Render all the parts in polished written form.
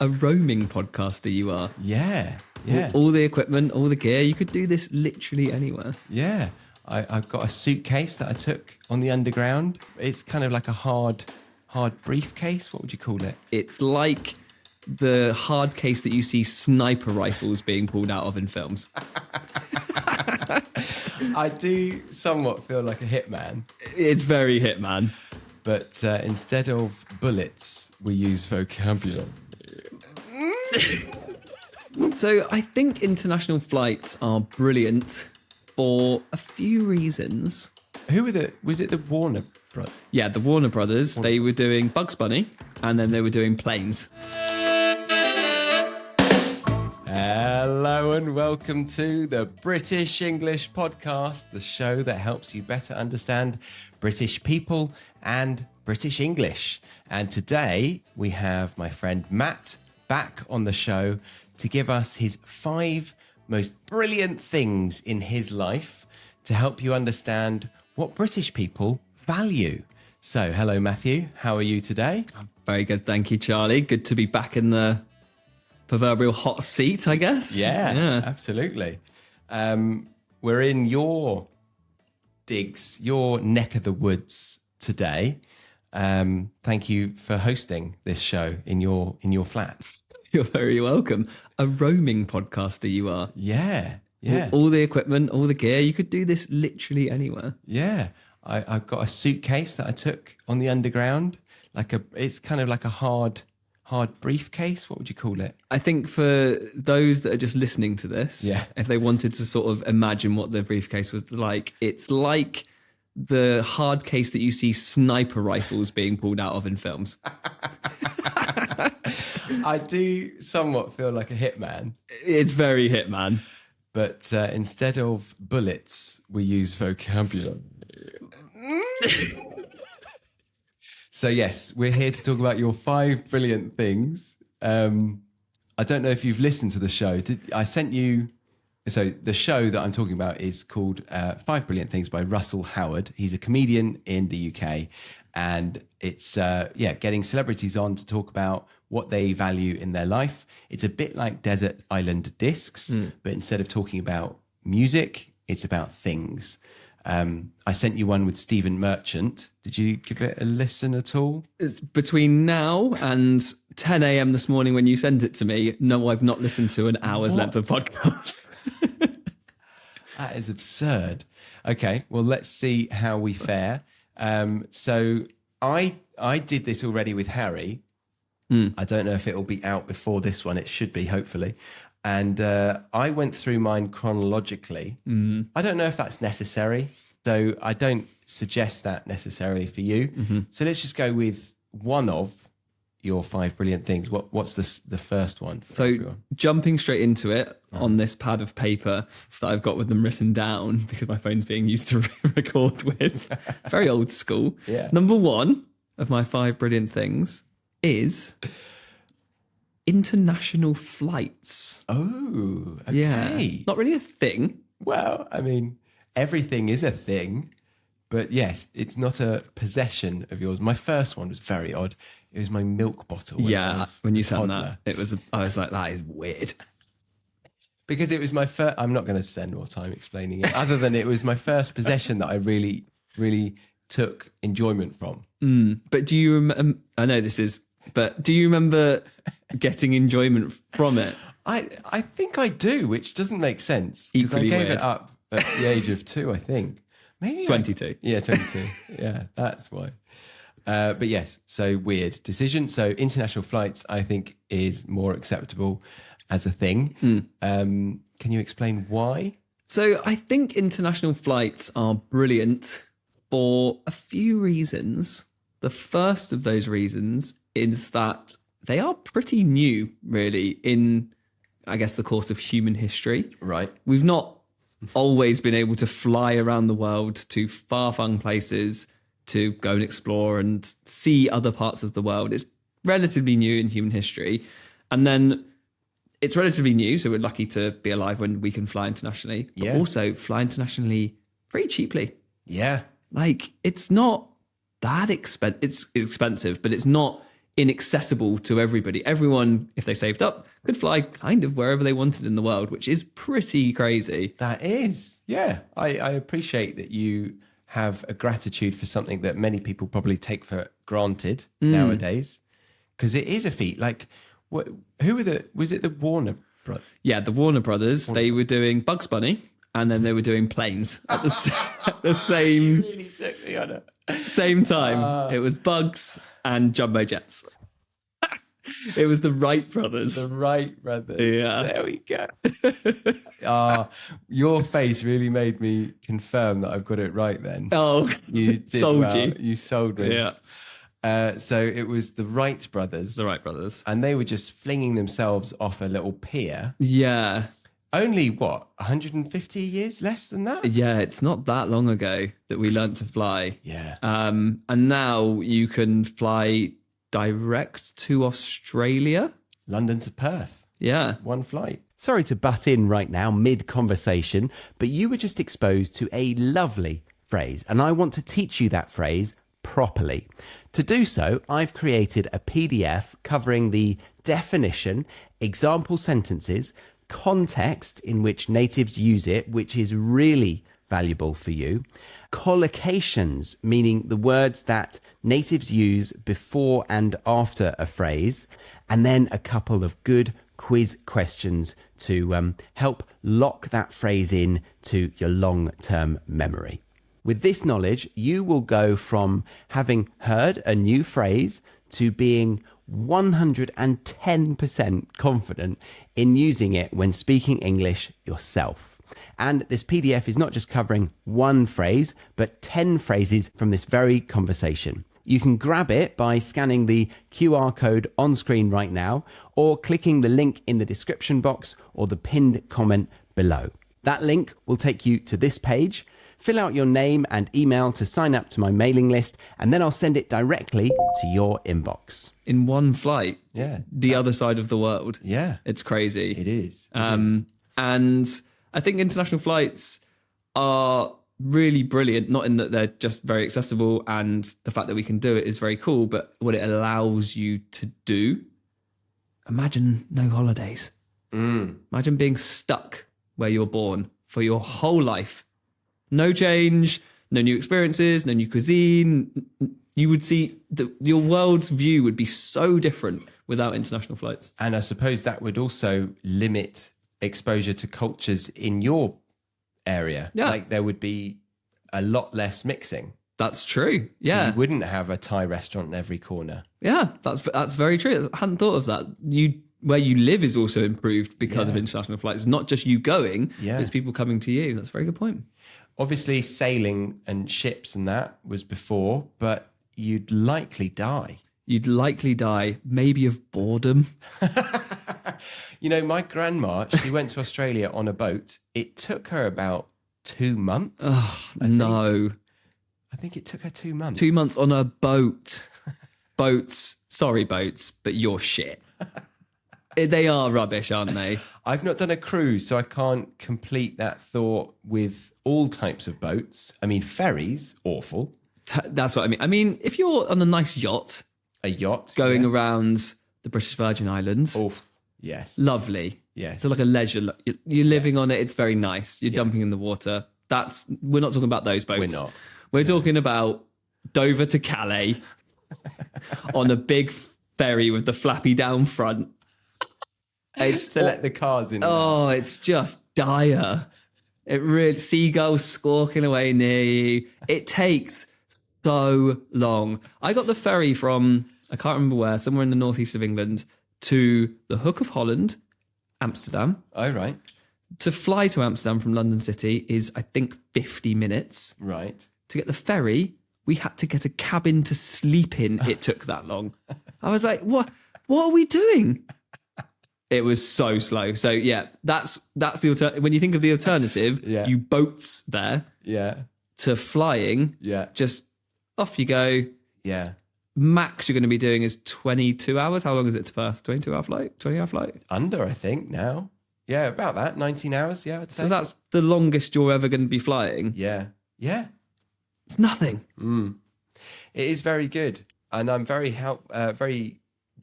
A roaming podcaster you are. Yeah. All the equipment, all the gear. You could do this literally anywhere. Yeah. I've got a suitcase that I took on the underground. It's kind of like a hard briefcase. What would you call it? It's like the hard case that you see sniper rifles being pulled out of in films. I do somewhat feel like a hitman. It's very Hitman. But instead of bullets, we use vocabulary. So I think international flights are brilliant for a few reasons. Was it the Warner Brothers? Yeah, the Warner Brothers, they were doing Bugs Bunny and then they were doing planes. Hello and welcome to the British English Podcast, the show that helps you better understand British people and British English. And today we have my friend Matt back on the show to give us his 5 most brilliant things in his life to help you understand what British people value. So, hello Matthew, how are you today? Very good, thank you, Charlie. Good to be back in the proverbial hot seat, I guess. Yeah. Absolutely. We're in your digs, your neck of the woods today. Thank you for hosting this show in your flat. You're very welcome. A roaming podcaster you are. Yeah. All the equipment, all the gear. You could do this literally anywhere. Yeah. I've got a suitcase that I took on the underground. It's kind of like a hard briefcase. What would you call it? I think for those that are just listening to this, if they wanted to sort of imagine what the briefcase was like, it's like the hard case that you see sniper rifles being pulled out of in films. I do somewhat feel like a hitman. It's very Hitman. But instead of bullets, we use vocabulary. So yes, we're here to talk about your 5 brilliant things. I don't know if you've listened to the show. I sent you... So the show that I'm talking about is called 5 Brilliant Things by Russell Howard. He's a comedian in the UK. And it's, getting celebrities on to talk about what they value in their life. It's a bit like Desert Island Discs, but instead of talking about music, it's about things. I sent you one with Stephen Merchant. Did you give it a listen at all? It's between now and 10 a.m. this morning when you sent it to me. No, I've not listened to an hour's length of podcast. That is absurd. Okay, well, let's see how we fare. So I did this already with Harry. I don't know if it will be out before this one. It should be, hopefully. And I went through mine chronologically. I don't know if that's necessary, so I don't suggest that necessarily for you. So let's just go with one of your 5 brilliant things. What's the first one for everyone? Jumping straight into it on this pad of paper that I've got with them written down because my phone's being used to record with. Very old school. Yeah. Number 1 of my 5 brilliant things is international flights. Oh, okay. Yeah. Not really a thing. Well, I mean, everything is a thing, but yes, it's not a possession of yours. My first one was very odd. It was my milk bottle. When you said that, I was like, that is weird. Because it was my first, I'm not going to spend more time explaining it, other than it was my first possession that I really, really took enjoyment from. But do you remember, I know this is, but do you remember getting enjoyment from it? I think I do, which doesn't make sense. Because I gave it up at the age of 2, I think. Maybe 22. 22. Yeah, that's why. But yes, so weird decision. So international flights, I think, is more acceptable as a thing. Can you explain why? So I think international flights are brilliant for a few reasons. The first of those reasons is that they are pretty new, really, in, I guess, the course of human history. Right. We've not always been able to fly around the world to far-flung places to go and explore and see other parts of the world. It's relatively new in human history. And then it's relatively new, so we're lucky to be alive when we can fly internationally, but also fly internationally pretty cheaply. Yeah. Like, it's not that expensive. It's expensive, but it's not inaccessible to everybody. Everyone, if they saved up, could fly kind of wherever they wanted in the world, which is pretty crazy. That is, yeah. I appreciate that you have a gratitude for something that many people probably take for granted nowadays, because it is a feat. Like, was it the Warner Brothers? Yeah, the Warner Brothers, they were doing Bugs Bunny, and then they were doing planes at the same Really took me on it. same time. It was Bugs and Jumbo Jets. It was the Wright brothers. The Wright brothers. Yeah. There we go. Your face really made me confirm that I've got it right then. Oh, You did sold well. you. You sold me. Yeah, So it was the Wright brothers. the Wright brothers. And they were just flinging themselves off a little pier. Yeah. Only, 150 years? Less than that? Yeah, it's not that long ago that we learned to fly. Yeah. And now you can fly direct to Australia. London to Perth. Yeah. One flight. Sorry to butt in right now, mid-conversation, but you were just exposed to a lovely phrase, and I want to teach you that phrase properly. To do so, I've created a PDF covering the definition, example sentences, context in which natives use it, which is really valuable for you, collocations, meaning the words that natives use before and after a phrase, and then a couple of good quiz questions to help lock that phrase in to your long-term memory. With this knowledge, you will go from having heard a new phrase to being 110% confident in using it when speaking English yourself. And this PDF is not just covering one phrase, but 10 phrases from this very conversation. You can grab it by scanning the QR code on screen right now, or clicking the link in the description box or the pinned comment below. That link will take you to this page. Fill out your name and email to sign up to my mailing list, and then I'll send it directly to your inbox. In one flight. Yeah. The other side of the world. Yeah. It's crazy. It is. And I think international flights are really brilliant, not in that they're just very accessible and the fact that we can do it is very cool, but what it allows you to do. Imagine no holidays. Imagine being stuck where you're born for your whole life. No change, no new experiences, no new cuisine. You would see your world's view would be so different without international flights. And I suppose that would also limit exposure to cultures in your area. Yeah. Like there would be a lot less mixing. That's true. Yeah. So you wouldn't have a Thai restaurant in every corner. Yeah, that's very true. I hadn't thought of that. Where you live is also improved because of international flights. It's not just you going, but it's people coming to you. That's a very good point. Obviously, sailing and ships and that was before, but you'd likely die. You'd likely die, maybe of boredom. You know, my grandma, she went to Australia on a boat. It took her about 2 months. No. I think it took her 2 months. 2 months on a boat. Sorry, boats, but you're shit. They are rubbish, aren't they? I've not done a cruise, so I can't complete that thought with all types of boats. I mean, ferries, awful. That's what I mean. I mean, if you're on a nice yacht, A yacht. going yes. around the British Virgin Islands, Oh, yes. lovely. Yes. So like a leisure, you're living on it. It's very nice. You're jumping in the water. We're not talking about those boats. We're not. We're talking about Dover to Calais on a big ferry with the flappy down front. It's to let the cars in. Oh, it's just dire. It really, seagulls squawking away near you. It takes so long. I got the ferry from, I can't remember where, somewhere in the northeast of England, to the Hook of Holland, Amsterdam. Oh, right. To fly to Amsterdam from London City is, I think, 50 minutes. Right. To get the ferry, we had to get a cabin to sleep in. It took that long. I was like, what are we doing? It was so slow. So yeah, that's the alternative. When you think of the alternative, you boats there to flying. Yeah. Just off you go. Yeah. Max you're going to be doing is 22 hours. How long is it to Perth? 22-hour flight? 20-hour flight? Under, I think, now. Yeah, about that. 19 hours, yeah, I'd say. So that's the longest you're ever going to be flying. Yeah. Yeah. It's nothing. It is very good. And I'm very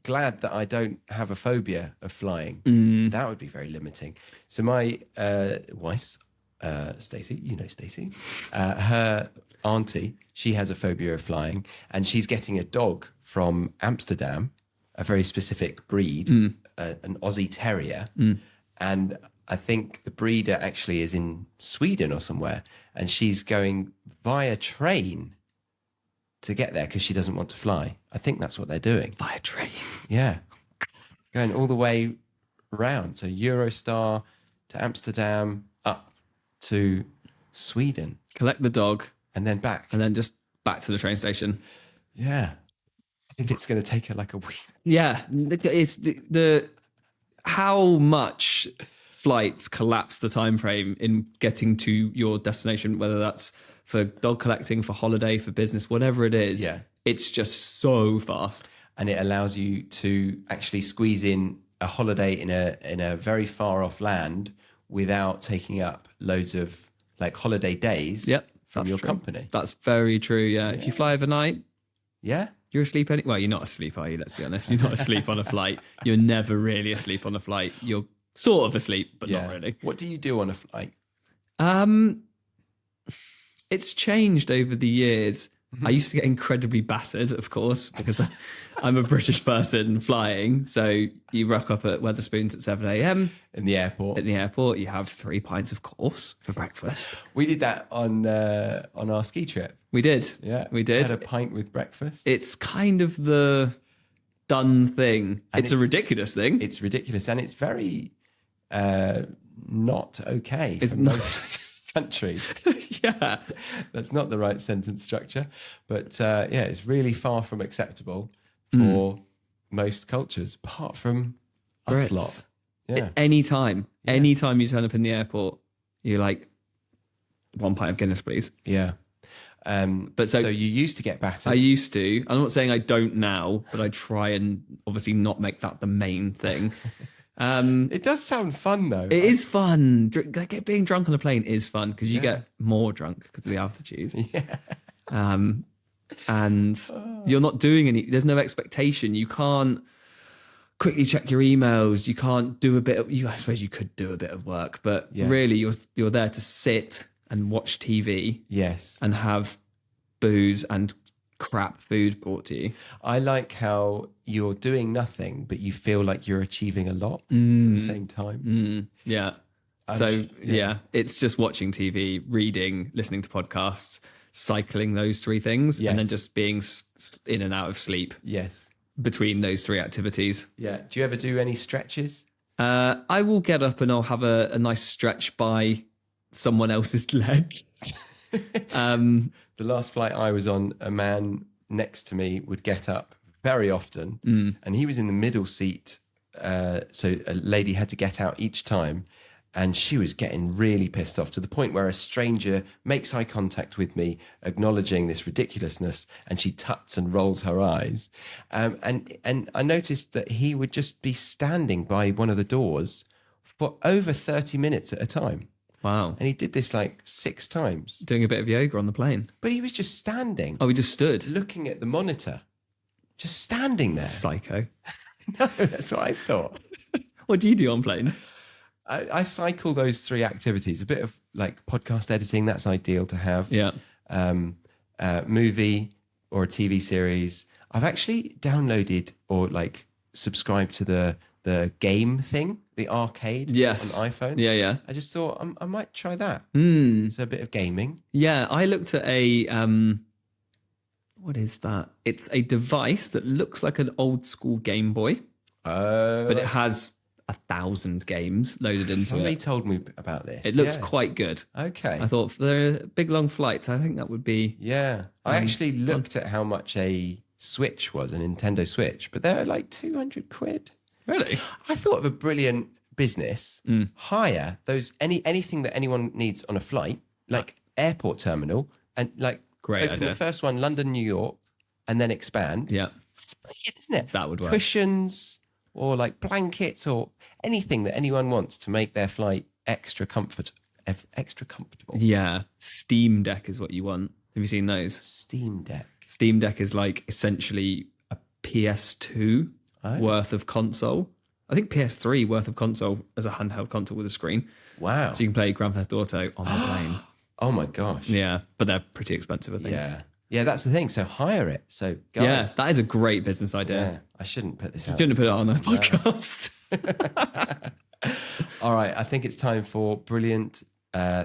glad that I don't have a phobia of flying. That would be very limiting. So my wife's Stacey, you know Stacey, her auntie, she has a phobia of flying, and she's getting a dog from Amsterdam, a very specific breed, an Aussie Terrier, and I think the breeder actually is in Sweden or somewhere, and she's going via train to get there because she doesn't want to fly. I think that's what they're doing. By a train. Yeah. Going all the way round. So Eurostar to Amsterdam, up to Sweden, Collect the dog and then back. and then just back to the train station. Yeah. I think it's going to take her like a week. Yeah, it's the how much flights collapse the time frame in getting to your destination, whether that's for dog collecting, for holiday, for business, whatever it is. Yeah. It's just so fast. And it allows you to actually squeeze in a holiday in a very far off land without taking up loads of like holiday days Yep, from that's your true. company. That's very true. Yeah. If you fly overnight, Yeah. you're asleep. Well, you're not asleep, are you? Let's be honest. You're not asleep on a flight. You're never really asleep on a flight. You're sort of asleep, but Yeah. not really. What do you do on a flight? It's changed over the years. I used to get incredibly battered, of course, because I'm a British person flying. So you rock up at Wetherspoons at 7 a.m. In the airport? At the airport, you have 3 pints of course for breakfast. We did that on our ski trip. We did. Yeah. We did. Had a pint with breakfast. It's kind of the done thing. It's a ridiculous thing. It's ridiculous, and it's very not okay It's in not- most countries. Yeah. That's not the right sentence structure, but yeah, it's really far from acceptable for most cultures, apart from us Brits. lot. Yeah, Anytime you turn up in the airport, you're like, 1 pint of Guinness, please. yeah. But so you used to get battered. I used to. I'm not saying I don't now, but I try and obviously not make that the main thing. It does sound fun though. It is fun. Being drunk on a plane is fun because you get more drunk because of the altitude. Yeah. And you're not doing any. There's no expectation. You can't quickly check your emails. You can't do a bit of. I suppose you could do a bit of work, but really, you're there to sit and watch TV Yes. and have booze and crap food brought to you. I like how you're doing nothing, but you feel like you're achieving a lot at the same time. Yeah. It's just watching TV, reading, listening to podcasts, cycling those 3 things, and then just being in and out of sleep Yes. between those 3 activities. Yeah. Do you ever do any stretches? I will get up and I'll have a nice stretch by someone else's leg. The last flight I was on, a man next to me would get up very often, and he was in the middle seat. So a lady had to get out each time, and she was getting really pissed off to the point where a stranger makes eye contact with me, acknowledging this ridiculousness, and she tuts and rolls her eyes. And I noticed that he would just be standing by one of the doors for over 30 minutes at a time. Wow. And he did this like 6 times. Doing a bit of yoga on the plane. But he was just standing, Oh, we just stood. looking at the monitor, just standing there. Psycho. No, that's what I thought. What do you do on planes? I cycle those 3 activities. A bit of like podcast editing, that's ideal to have. Yeah. Movie or a TV series. I've actually downloaded or like subscribed to the game thing, the arcade Yes. on iPhone. Yeah. I just thought I might try that. Hmm. So a bit of gaming. Yeah, I looked at a what is that? It's a device that looks like an old school Game Boy, but it has 1,000 games loaded into Somebody it. told me about this. It looks Yeah. quite good. Okay. I thought for the big long flights, I think that would be Yeah. I actually looked at how much a Switch was, a Nintendo Switch, but they're like 200 quid. really. I thought of a brilliant business. Hire those anything that anyone needs on a flight, like airport terminal, and like Great open idea. the first one, London, New York, and then expand. Yeah, It's brilliant, isn't it? that would work. Cushions or like blankets or anything that anyone wants to make their flight extra comfortable. Yeah, Steam Deck is what you want. Have you seen those? Steam Deck. Steam Deck is like essentially a PS2 worth of console. I think PS3 worth of console as a handheld console with a screen. Wow. So you can play Grand Theft Auto on the plane. Oh my gosh. Yeah, but they're pretty expensive, I think. Yeah. Yeah, that's the thing. So hire it. So guys. Yeah, that is a great business idea. Yeah, I shouldn't put this out. Shouldn't have put it on a podcast. All right, I think it's time for brilliant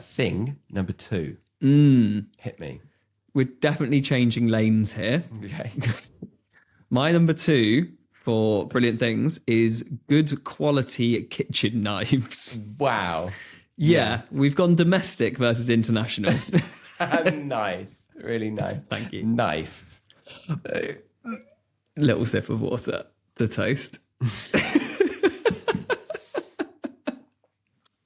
thing number 2. Hit me. We're definitely changing lanes here. Okay. My number 2 for brilliant things is good quality kitchen knives. Wow. Yeah, we've gone domestic versus international. Nice. Really nice. Thank you. Knife. Little sip of water to toast.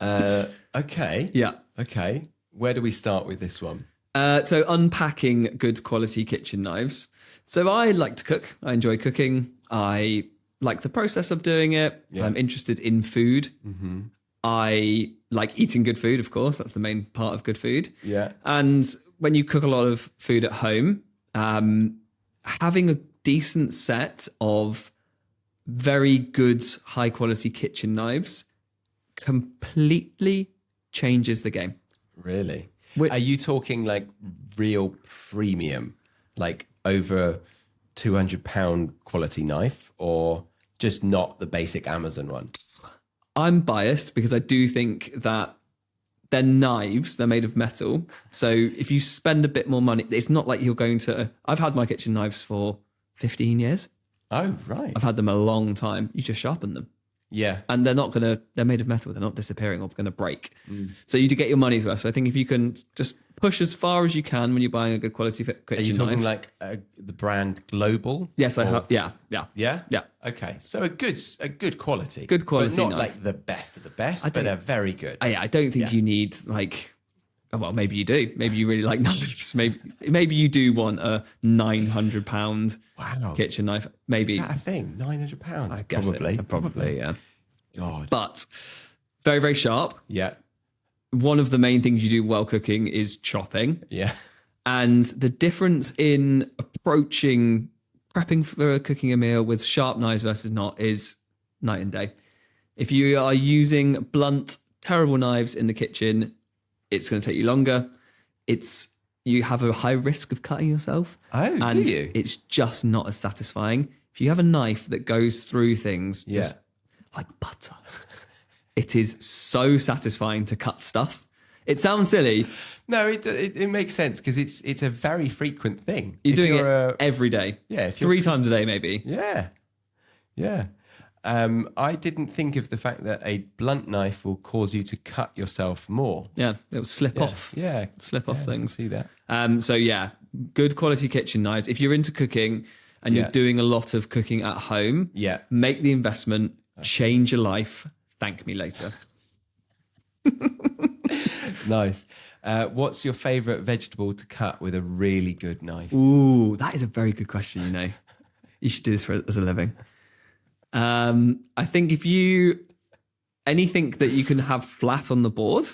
Okay. Yeah. Okay. Where do we start with this one? So unpacking good quality kitchen knives. So I like to cook. I enjoy cooking. I like the process of doing it. Yeah. I'm interested in food. Mm-hmm. I like eating good food, of course. That's the main part of good food. Yeah. And when you cook a lot of food at home, having a decent set of very good, high quality kitchen knives completely changes the game. Really? Wait. Are you talking like real premium, like over £200 quality knife, or just not the basic Amazon one? I'm biased because I do think that they're knives, they're made of metal. So if you spend a bit more money, it's not like you're going to. I've had my kitchen knives for 15 years. Oh, right. I've had them a long time. You just sharpen them. Yeah. And they're made of metal. They're not disappearing or going to break. So you do get your money's worth. So I think if you can just push as far as you can when you're buying a good quality Are kitchen you talking knife. like the brand Global? Yes, I have. Yeah. Yeah? Yeah. Okay. So a good quality. Good quality But not knife. like the best of the best, but don't- they're very good. I don't think you need well, maybe you do. Maybe you really like knives. Maybe you do want a £900 Wow. kitchen knife. Maybe. Is that a thing? £900? I guess Probably. Probably, yeah. God. But very, very sharp. Yeah. One of the main things you do while cooking is chopping. Yeah. And the difference in prepping for cooking a meal with sharp knives versus not is night and day. If you are using blunt, terrible knives in the kitchen, it's going to take you longer. You have a high risk of cutting yourself. Oh, and do you? It's just not as satisfying. If you have a knife that goes through things just like butter, it is so satisfying to cut stuff. It sounds silly. No, it makes sense because it's a very frequent thing. You're doing it every day. Yeah, if you're- 3 times a day, maybe. Yeah. Yeah. I didn't think of the fact that a blunt knife will cause you to cut yourself more. Yeah, it'll slip off. Yeah. Slip off I can things. see that. So yeah, good quality kitchen knives. If you're into cooking and you're doing a lot of cooking at home, Yeah. make the investment, change your life. Thank me later. Nice. What's your favorite vegetable to cut with a really good knife? Ooh, that is a very good question. You should do this as a living. I think anything that you can have flat on the board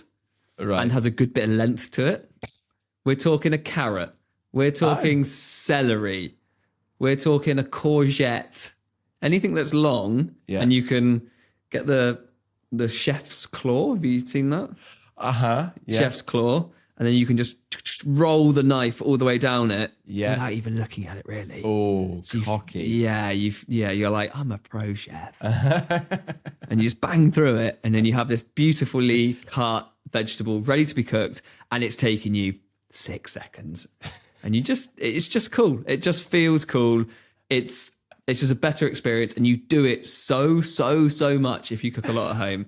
Right. and has a good bit of length to it. We're talking a carrot. We're talking celery. We're talking a courgette. Anything that's long, and you can get the chef's claw. Have you seen that? Yeah. Chef's claw, and then you can just roll the knife all the way down it without even looking at it, really. Oh, cocky. You're like, I'm a pro chef. And you just bang through it, and then you have this beautifully cut vegetable ready to be cooked, and it's taking you 6 seconds. And it's just cool. It just feels cool. It's just a better experience, and you do it so much if you cook a lot at home.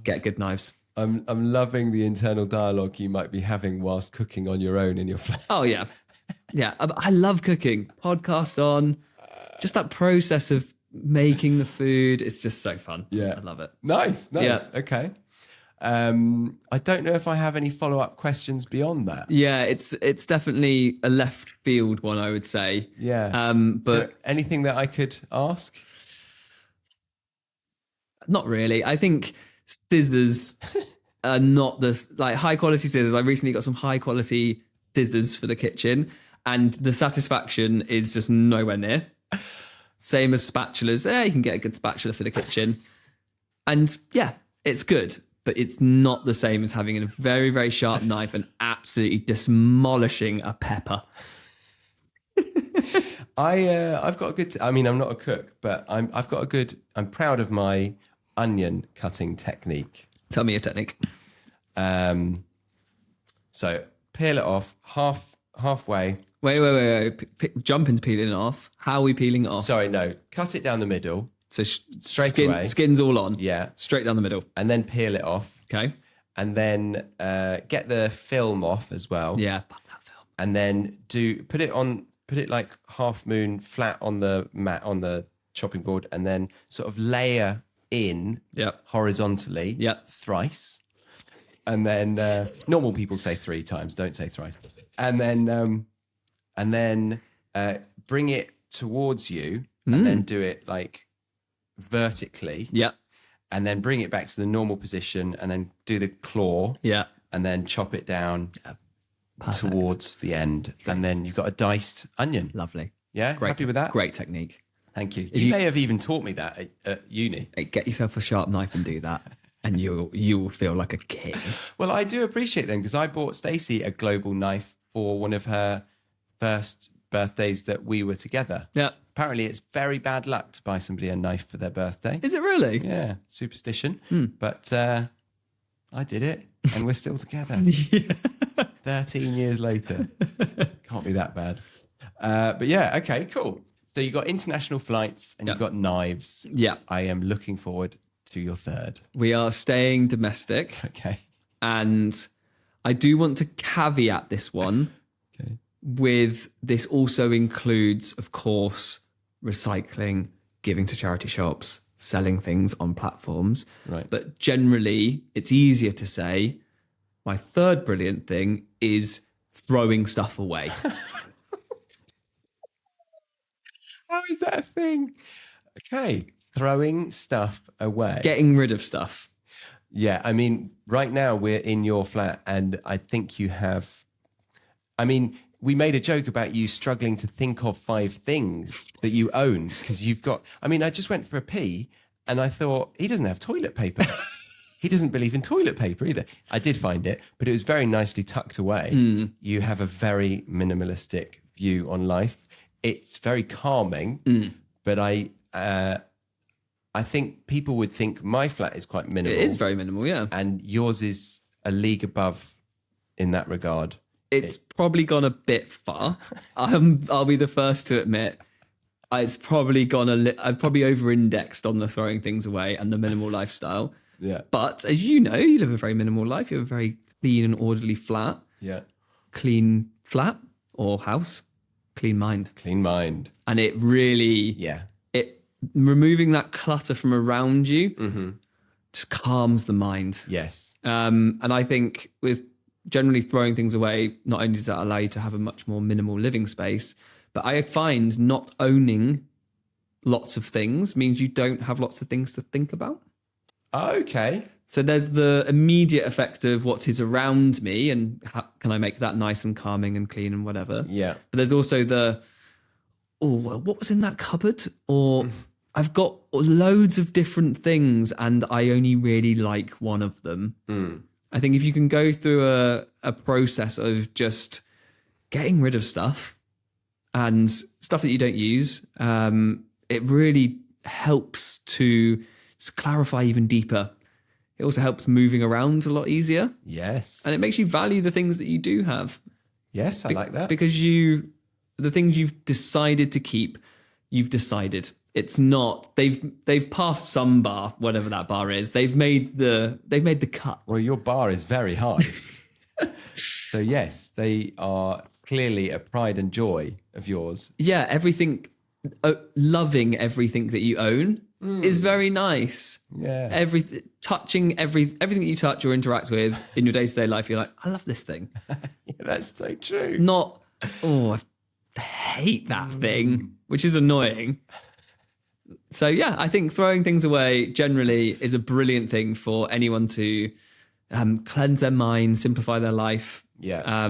Get good knives. I'm loving the internal dialogue you might be having whilst cooking on your own in your flat. Oh yeah. Yeah. I love cooking. Podcast on. Just that process of making the food. It's just so fun. Yeah. I love it. Nice. Yeah. Okay. I don't know if I have any follow-up questions beyond that. Yeah, it's definitely a left field one, I would say. Yeah. But So anything that I could ask? not really. I think scissors are not high quality scissors. I recently got some high quality scissors for the kitchen, and the satisfaction is just nowhere near. Same as spatulas. You can get a good spatula for the kitchen. And yeah, it's good, but it's not the same as having a very, very sharp knife and absolutely demolishing a pepper. I've got a good. I mean, I'm not a cook, but I've got a good. I'm proud of my onion cutting technique. Tell me your technique. So peel it off halfway. Wait. Jump into peeling it off. How are we peeling it off? Sorry, no. Cut it down the middle. So Straight away. Skin's all on. Yeah. Straight down the middle. And then peel it off. Okay. And then get the film off as well. Yeah. Pop that film. And then put it like half moon flat on the mat on the chopping board, and then sort of layer in horizontally thrice. And then normal people say 3 times, don't say thrice. And then bring it towards you, and then do it like vertically. Yeah. And then bring it back to the normal position, and then do the claw. Yeah. And then chop it down towards the end. Great. And then you've got a diced onion. Lovely. Yeah? Happy with that? Great technique. Thank you. You may have even taught me that at uni. Get yourself a sharp knife and do that, and you will feel like a king. Well, I do appreciate them, because I bought Stacey a global knife for one of her first birthdays that we were together. Yeah. Apparently, it's very bad luck to buy somebody a knife for their birthday. Is it really? Yeah, superstition. But I did it, and we're still together. 13 years later. Can't be that bad. But yeah, okay, cool. So you got international flights and you've got knives. Yeah. I am looking forward to your third. We are staying domestic. Okay. And I do want to caveat this one with this also includes, of course, recycling, giving to charity shops, selling things on platforms. Right. But generally, it's easier to say my third brilliant thing is throwing stuff away. How is that a thing? Okay. Throwing stuff away. Getting rid of stuff. Yeah. I mean, right now we're in your flat, and I think you have. I mean, we made a joke about you struggling to think of 5 things that you own, because you've got. I mean, I just went for a pee and I thought, he doesn't have toilet paper. He doesn't believe in toilet paper either. I did find it, but it was very nicely tucked away. You have a very minimalistic view on life. It's very calming, but I think people would think my flat is quite minimal. It is very minimal, yeah. And yours is a league above in that regard. It's probably gone a bit far. I'll be the first to admit. It's probably gone I've probably over-indexed on the throwing things away and the minimal lifestyle. Yeah. But as you know, you live a very minimal life. You have a very clean and orderly flat. Yeah. Clean flat or house. Clean mind. Clean mind. And it really... Yeah. Removing that clutter from around you just calms the mind. Yes. And I think with generally throwing things away, not only does that allow you to have a much more minimal living space, but I find not owning lots of things means you don't have lots of things to think about. Okay. So there's the immediate effect of what is around me and how can I make that nice and calming and clean and whatever. Yeah. But there's also what was in that cupboard? Or I've got loads of different things and I only really like one of them. I think if you can go through a process of just getting rid of stuff and stuff that you don't use, it really helps to just clarify even deeper. It also helps moving around a lot easier. Yes. And it makes you value the things that you do have. Yes, I like that. Because the things you've decided to keep, you've decided. It's not they've passed some bar, whatever that bar is. They've made the cut. Well, your bar is very high. So yes, they are clearly a pride and joy of yours. Yeah, loving everything that you own is very nice. Yeah. Touching everything that you touch or interact with in your day-to-day life, you're like, I love this thing. Yeah, that's so true. Not, I hate that thing, which is annoying. So yeah, I think throwing things away generally is a brilliant thing for anyone to cleanse their mind, simplify their life. Yeah.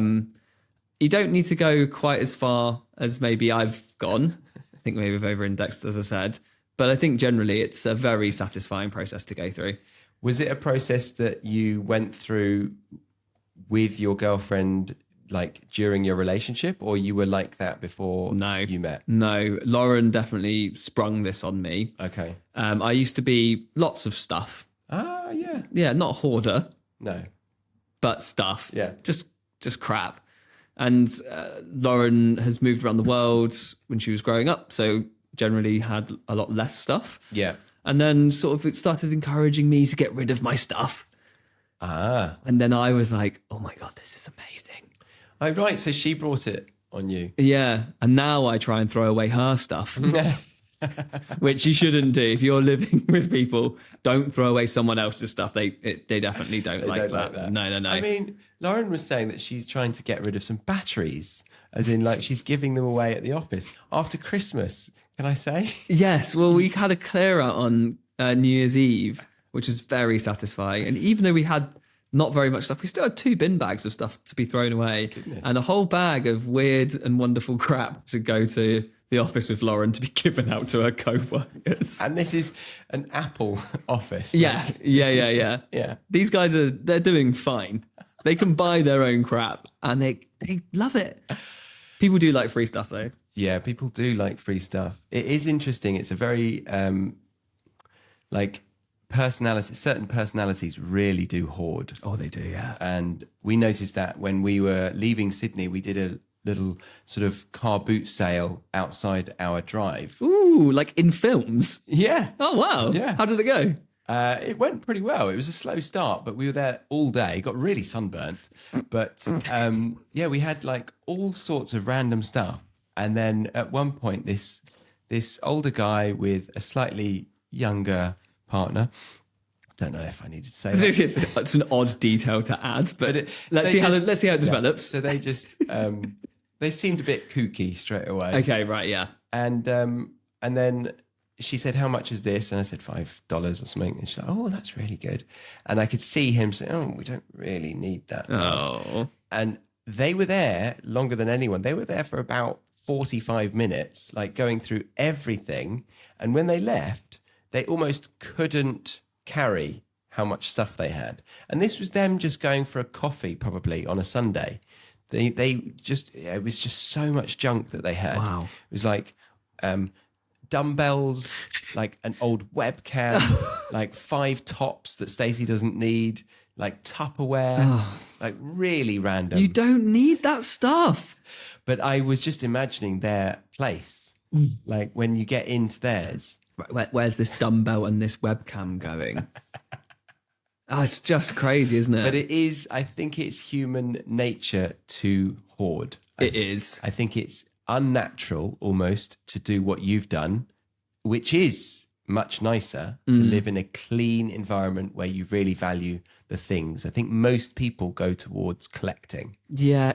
You don't need to go quite as far as maybe I've gone, I think maybe we've over-indexed, as I said. But I think generally it's a very satisfying process to go through. Was it a process that you went through with your girlfriend, like during your relationship, or you were like that before you met? No, Lauren definitely sprung this on me. Okay. I used to be lots of stuff. Ah, yeah. Yeah, not hoarder, No. but stuff. Yeah. Just crap. And Lauren has moved around the world when she was growing up, so generally had a lot less stuff. Yeah. And then sort of it started encouraging me to get rid of my stuff. Ah. And then I was like, oh my God, this is amazing. Oh, right. So she brought it on you. Yeah. And now I try and throw away her stuff, which you shouldn't do. If you're living with people, don't throw away someone else's stuff. They definitely don't, like that. No. I mean, Lauren was saying that she's trying to get rid of some batteries, as in like she's giving them away at the office after Christmas. Can I say? Yes. Well, we had a clear out on New Year's Eve, which was very satisfying. And even though we had not very much stuff, we still had 2 bin bags of stuff to be thrown away and a whole bag of weird and wonderful crap to go to the office with Lauren to be given out to her co-workers. And this is an Apple office. Yeah. Yeah. These guys they're doing fine. They can buy their own crap and they love it. People do like free stuff though. Yeah, people do like free stuff. It is interesting. It's a very like personality. Certain personalities really do hoard. Oh, they do, yeah. And we noticed that when we were leaving Sydney, we did a little sort of car boot sale outside our drive. Ooh, like in films. Yeah. Oh wow. Yeah. How did it go? It went pretty well. It was a slow start, but we were there all day. Got really sunburnt. But yeah, we had like all sorts of random stuff. And then at one point, this older guy with a slightly younger partner. Don't know if I needed to say that. It's an odd detail to add, but let's see how it develops. So they just they seemed a bit kooky straight away. Okay, right, yeah. And then she said, "How much is this?" And I said $5 or something. And she's like, "Oh, that's really good." And I could see him saying, "Oh, we don't really need that." Oh. And they were there longer than anyone. They were there for about 45 minutes, like going through everything. And when they left, they almost couldn't carry how much stuff they had. And this was them just going for a coffee probably on a Sunday. They just, it was just so much junk that they had. Wow. It was like dumbbells, like an old webcam, like 5 tops that Stacey doesn't need, like Tupperware, like really random. You don't need that stuff. But I was just imagining their place, like when you get into theirs. Right, where's this dumbbell and this webcam going? Oh, it's just crazy, isn't it? But it is, I think it's human nature to hoard. It is. I think it's unnatural almost to do what you've done, which is much nicer to live in a clean environment where you really value the things. I think most people go towards collecting. Yeah,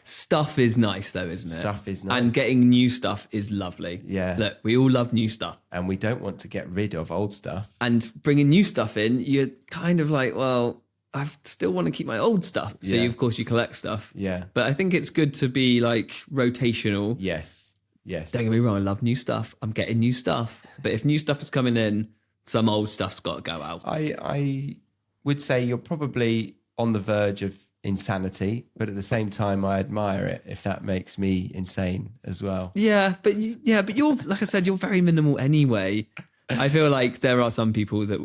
stuff is nice though, isn't it? Stuff is nice. And getting new stuff is lovely. Yeah. Look, we all love new stuff. And we don't want to get rid of old stuff. And bringing new stuff in, you're kind of like, well, I still want to keep my old stuff. So Yeah. of course you collect stuff. Yeah. But I think it's good to be like rotational. Yes. Don't get me wrong, I love new stuff. I'm getting new stuff. But if new stuff is coming in, some old stuff's got to go out. I would say you're probably on the verge of insanity, but at the same time, I admire it if that makes me insane as well. Yeah, but you're, like I said, you're very minimal anyway. I feel like there are some people that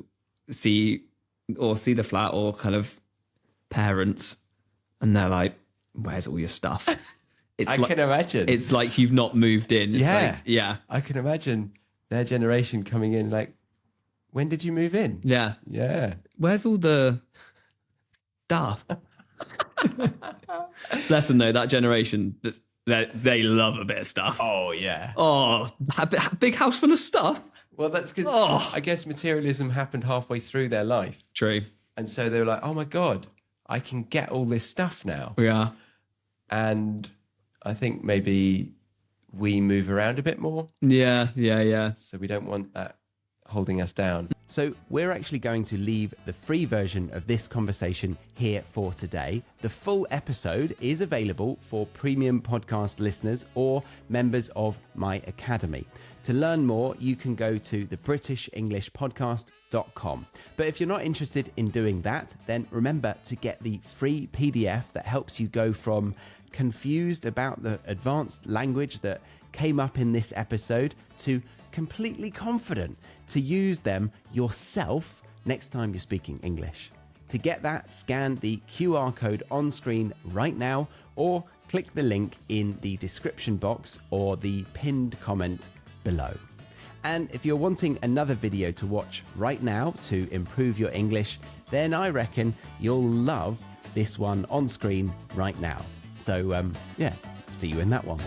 see the flat or kind of parents and they're like, where's all your stuff? I can imagine. It's like you've not moved in. It's Yeah. like, yeah. I can imagine their generation coming in like, when did you move in? Yeah. Yeah. Where's all the stuff? Bless them though, that generation, they love a bit of stuff. Oh, yeah. Oh, a big house full of stuff. Well, that's because Oh. I guess materialism happened halfway through their life. True. And so they were like, oh my God, I can get all this stuff now. Yeah. And I think maybe we move around a bit more. Yeah. So we don't want that holding us down. So we're actually going to leave the free version of this conversation here for today. The full episode is available for premium podcast listeners or members of my academy. To learn more, you can go to thebritishenglishpodcast.com. But if you're not interested in doing that, then remember to get the free PDF that helps you go from confused about the advanced language that came up in this episode to completely confident to use them yourself next time you're speaking English. To get that, scan the QR code on screen right now or click the link in the description box or the pinned comment below. And if you're wanting another video to watch right now to improve your English, then I reckon you'll love this one on screen right now. So, see you in that one.